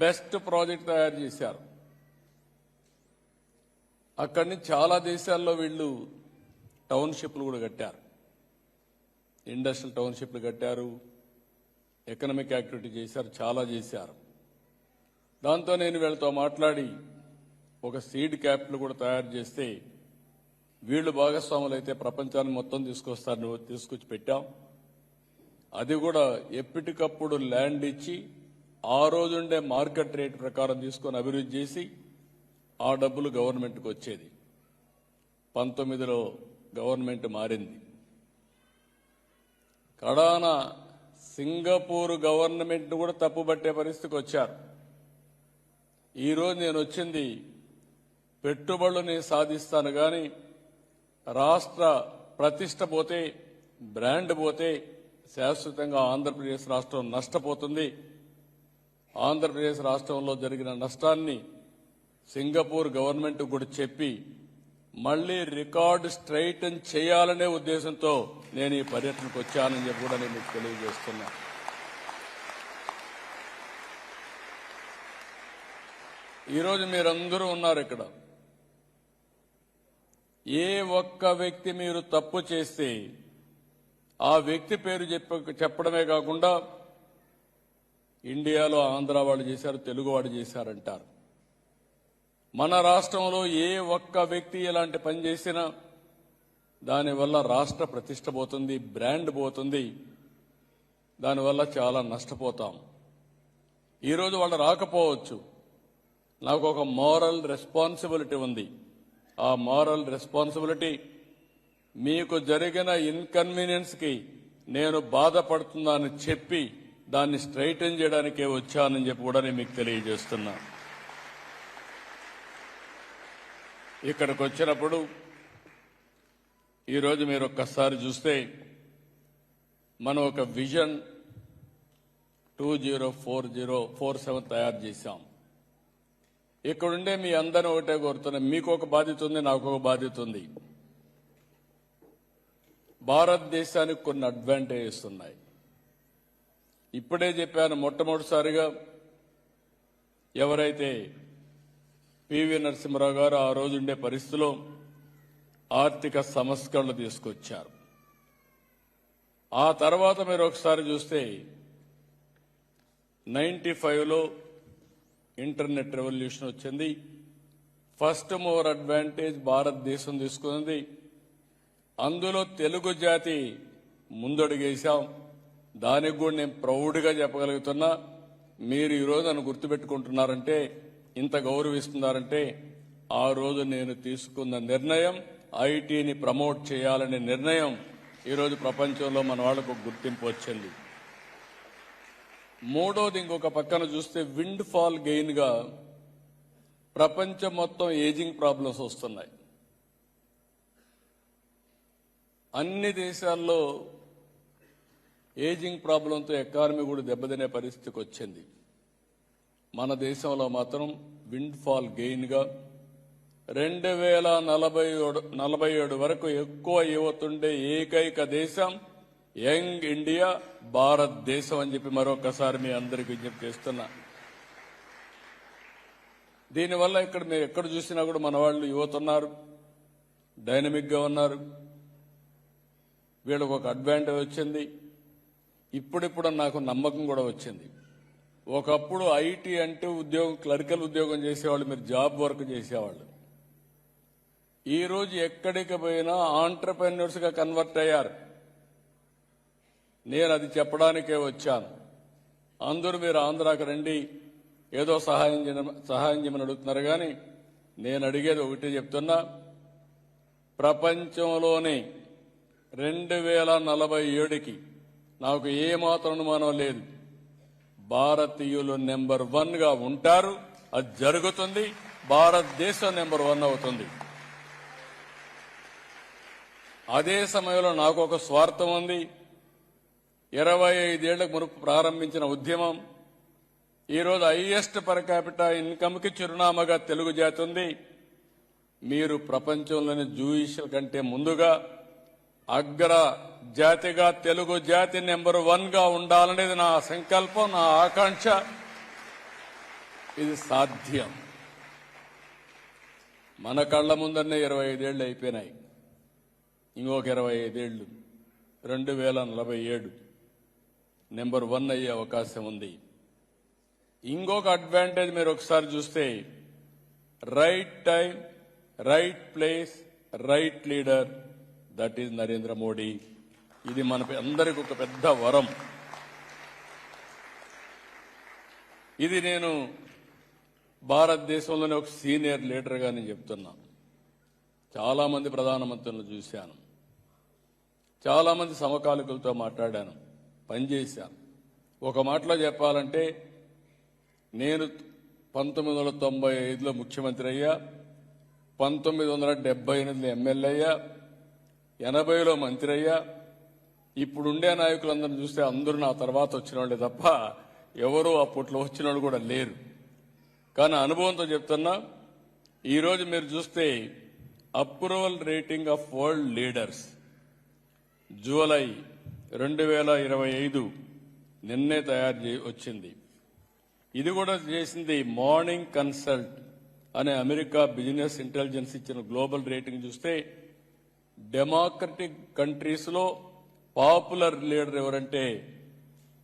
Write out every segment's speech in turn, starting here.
Best project తయారు చేశారు. అక్కడి నుంచి చాలా దేశాల్లో వీళ్ళు టౌన్షిప్లు కూడా కట్టారు, ఇండస్ట్రియల్ టౌన్షిప్లు కట్టారు, ఎకనామిక్ యాక్టివిటీ చేశారు, చాలా చేశారు. దాంతో నేను వీళ్ళతో మాట్లాడి ఒక సీడ్ క్యాపిటల్ కూడా తయారు చేస్తే వీళ్ళు భాగస్వాములు అయితే ప్రపంచాన్ని మొత్తం తీసుకొచ్చి పెట్టాం. అది కూడా ఎప్పటికప్పుడు ల్యాండ్ ఇచ్చి ఆ రోజుండే మార్కెట్ రేట్ ప్రకారం తీసుకొని అభివృద్ధి చేసి ఆ డబ్బులు గవర్నమెంట్కి వచ్చేది. 19లో గవర్నమెంట్ మారింది. కడాన సింగపూర్ గవర్నమెంట్ కూడా తప్పుబట్టే పరిస్థితికి వచ్చారు. ఈరోజు నేను వచ్చింది పెట్టుబడులు నేను సాధిస్తాను కానీ రాష్ట్ర ప్రతిష్ట పోతే, బ్రాండ్ పోతే శాశ్వతంగా ఆంధ్రప్రదేశ్ రాష్ట్రం నష్టపోతుంది. ఆంధ్రప్రదేశ్ రాష్ట్రంలో జరిగిన నష్టాన్ని సింగపూర్ గవర్నమెంట్ కూడా చెప్పి మళ్లీ రికార్డు స్ట్రైటన్ చేయాలనే ఉద్దేశంతో నేను ఈ పర్యటనకు వచ్చానని చెప్పి కూడా నేను మీకు తెలియజేస్తున్నా. ఈరోజు మీరందరూ ఉన్నారు ఇక్కడ. ఏ ఒక్క వ్యక్తి మీరు తప్పు చేస్తే ఆ వ్యక్తి పేరు చెప్పడమే కాకుండా ఇండియాలో ఆంధ్ర వాళ్ళు చేశారు, తెలుగు వాడు చేశారంటారు. మన రాష్ట్రంలో ఏ ఒక్క వ్యక్తి ఇలాంటి పని చేసినా దానివల్ల రాష్ట్ర ప్రతిష్ట పోతుంది, బ్రాండ్ పోతుంది, దానివల్ల చాలా నష్టపోతాం. ఈరోజు వాళ్ళు రాకపోవచ్చు. నాకు ఒక మోరల్ రెస్పాన్సిబిలిటీ ఉంది. ఆ మోరల్ రెస్పాన్సిబిలిటీ మీకు జరిగిన ఇన్కన్వీనియన్స్కి నేను బాధపడుతున్నానని చెప్పి దాన్ని స్ట్రైటన్ చేయడానికే వచ్చానని చెప్పి కూడా నేను మీకు తెలియజేస్తున్నా. ఇక్కడికి వచ్చినప్పుడు ఈరోజు మీరు ఒక్కసారి చూస్తే మనం ఒక విజన్ 2047 తయారు చేశాం. ఇక్కడుండే మీ అందరిని ఒకటే కోరుతున్నా, మీకు ఒక బాధ్యత ఉంది, నాకు ఒక బాధ్యత ఉంది. భారతదేశానికి కొన్ని అడ్వాంటేజెస్ ఉన్నాయి. ఇప్పుడే చెప్పాను, మొట్టమొదటిసారిగా ఎవరైతే పివి నరసింహరావు గారు ఆ రోజుండే పరిస్థితిలో ఆర్థిక సంస్కరణలు తీసుకొచ్చారు. ఆ తర్వాత మీరు ఒకసారి చూస్తే 95లో ఇంటర్నెట్ రెవల్యూషన్ వచ్చింది. ఫస్ట్ మోర్ అడ్వాంటేజ్ భారతదేశం తీసుకుంది. అందులో తెలుగు జాతి ముందడుగేశాం. దానికి కూడా నేను ప్రౌడ్గా చెప్పగలుగుతున్నా. మీరు ఈరోజు నన్ను గుర్తుపెట్టుకుంటున్నారంటే, ఇంత గౌరవిస్తున్నారంటే ఆ రోజు నేను తీసుకున్న నిర్ణయం ఐటీని ప్రమోట్ చేయాలనే నిర్ణయం ఈరోజు ప్రపంచంలో మన వాళ్లకు గుర్తింపు వచ్చింది. మూడోది, ఇంకొక పక్కన చూస్తే విండ్ ఫాల్ గెయిన్ గా ప్రపంచం మొత్తం ఏజింగ్ ప్రాబ్లమ్స్ వస్తున్నాయి. అన్ని దేశాల్లో ఏజింగ్ ప్రాబ్లంతో ఎకానమీ కూడా దెబ్బతినే పరిస్థితికి వచ్చింది. మన దేశంలో మాత్రం విండ్ ఫాల్ గెయిన్ గా 2047 వరకు ఎక్కువ యువతుండే ఏకైక దేశం యంగ్ ఇండియా భారతదేశం అని చెప్పి మరొకసారి మీ అందరికీ విజ్ఞప్తి చేస్తున్నా. దీనివల్ల ఇక్కడ మీరు ఎక్కడ చూసినా కూడా మన వాళ్ళు యువత ఉన్నారు, డైనమిక్ గా ఉన్నారు. వీళ్ళకు ఒక అడ్వాంటేజ్ వచ్చింది. ఇప్పుడిప్పుడు నాకు నమ్మకం కూడా వచ్చింది. ఒకప్పుడు ఐటీ అంటే ఉద్యోగం, క్లరికల్ ఉద్యోగం చేసేవాళ్ళు, మీరు జాబ్ వర్క్ చేసేవాళ్ళు. ఈ రోజు ఎక్కడికి పోయినా ఆంటర్‌ప్రెన్యూర్స్ గా కన్వర్ట్ అయ్యారు. నేను అది చెప్పడానికే వచ్చాను. అందరూ మీరు ఆంధ్రాకి రండి, ఏదో సహాయం చేయమని అడుగుతున్నారు. కానీ నేను అడిగేది ఒకటి చెప్తున్నా, ప్రపంచంలోనే 2047కి నాకు ఏమాత్రం అనుమానం లేదు, భారతీయులు నెంబర్ 1 గా ఉంటారు. అది జరుగుతుంది. భారతదేశం నెంబర్ 1 అవుతుంది. అదే సమయంలో నాకు ఒక స్వార్థం ఉంది. 25 ఏళ్లకు మునుపు ప్రారంభించిన ఉద్యమం ఈరోజు హైయెస్ట్ పర్ క్యాపిటల్ ఇన్కమ్ కి చిరునామాగా తెలుగు జాతి ఉంది. మీరు ప్రపంచంలోని జూయిషుల కంటే ముందుగా అగ్ర జాతిగా తెలుగు జాతి నెంబర్ 1 గా ఉండాలనేది నా సంకల్పం, నా ఆకాంక్ష. ఇది సాధ్యం. మన కళ్ళ ముందరనే 25 ఏళ్ళు అయిపోయినాయి. ఇంకొక 25 ఏళ్ళు 2047 నెంబర్ 1 అయ్యే అవకాశం ఉంది. ఇంకొక అడ్వాంటేజ్ మీరు ఒకసారి చూస్తే right time, right place, right leader, that is Narendra Modi. ఇది మన అందరికి ఒక పెద్ద వరం. ఇది నేను భారతదేశంలోనే ఒక సీనియర్ లీడర్గా నేను చెప్తున్నా. చాలామంది ప్రధానమంత్రులను చూశాను, చాలామంది సమకాలికులతో మాట్లాడాను, పనిచేశాను. ఒక మాటలో చెప్పాలంటే నేను 1995లో ముఖ్యమంత్రి అయ్యా, 1978లో ఎమ్మెల్యే అయ్యా, 80లో మంత్రి అయ్యా. ఇప్పుడుండే నాయకులందరిని చూస్తే అందరూ నా తర్వాత వచ్చిన వాళ్ళే తప్ప ఎవరూ అప్పట్లో వచ్చిన వాళ్ళు కూడా లేరు. కానీ అనుభవంతో చెప్తున్నా, ఈరోజు మీరు చూస్తే approval rating of world leaders July 2025 నిన్నే వచ్చింది. ఇది కూడా చేసింది మార్నింగ్ కన్సల్ట్ అనే అమెరికా బిజినెస్ ఇంటెలిజెన్స్ ఇచ్చిన గ్లోబల్ రేటింగ్ చూస్తే డెమోక్రటిక్ కంట్రీస్ లో పాపులర్ లీడర్ ఎవరంటే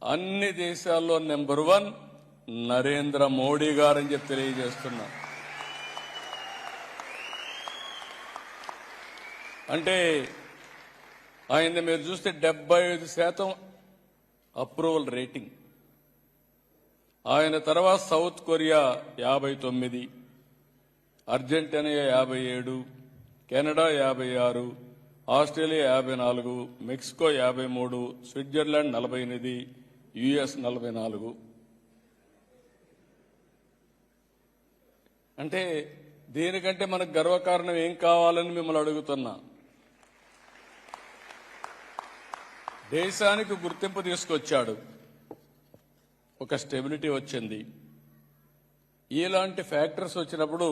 అన్ని దేశాల్లో నెంబర్ 1 నరేంద్ర మోడీ గారని చెప్పి తెలియజేస్తున్నా. అంటే ఆయన మీరు చూస్తే 75% అప్రూవల్ రేటింగ్. ఆయన తర్వాత south Korea 59, Argentina 57, Canada 56, Australia 54, Mexico 53, Switzerland 48, US 44. అంటే దీనికంటే మనకు గర్వకారణం ఏం కావాలని మిమ్మల్ని అడుగుతున్నా. దేశానికి గుర్తింపు తీసుకొచ్చాడు, ఒక స్టెబిలిటీ వచ్చింది. ఇలాంటి ఫ్యాక్టర్స్ వచ్చినప్పుడు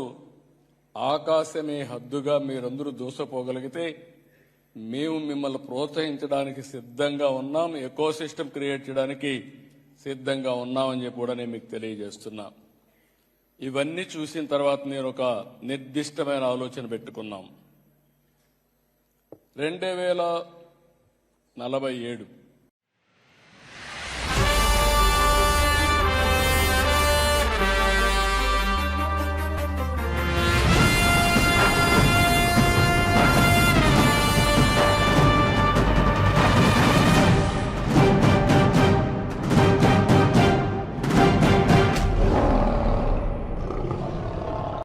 ఆకాశమే హద్దుగా మీరందరూ దూసపోగలిగితే మేము మిమ్మల్ని ప్రోత్సహించడానికి సిద్ధంగా ఉన్నాం, ఎకోసిస్టమ్ క్రియేట్ చేయడానికి సిద్ధంగా ఉన్నామని చెప్పి కూడా నేను మీకు తెలియజేస్తున్నా. ఇవన్నీ చూసిన తర్వాత నేను ఒక నిర్దిష్టమైన ఆలోచన పెట్టుకున్నాం. 2047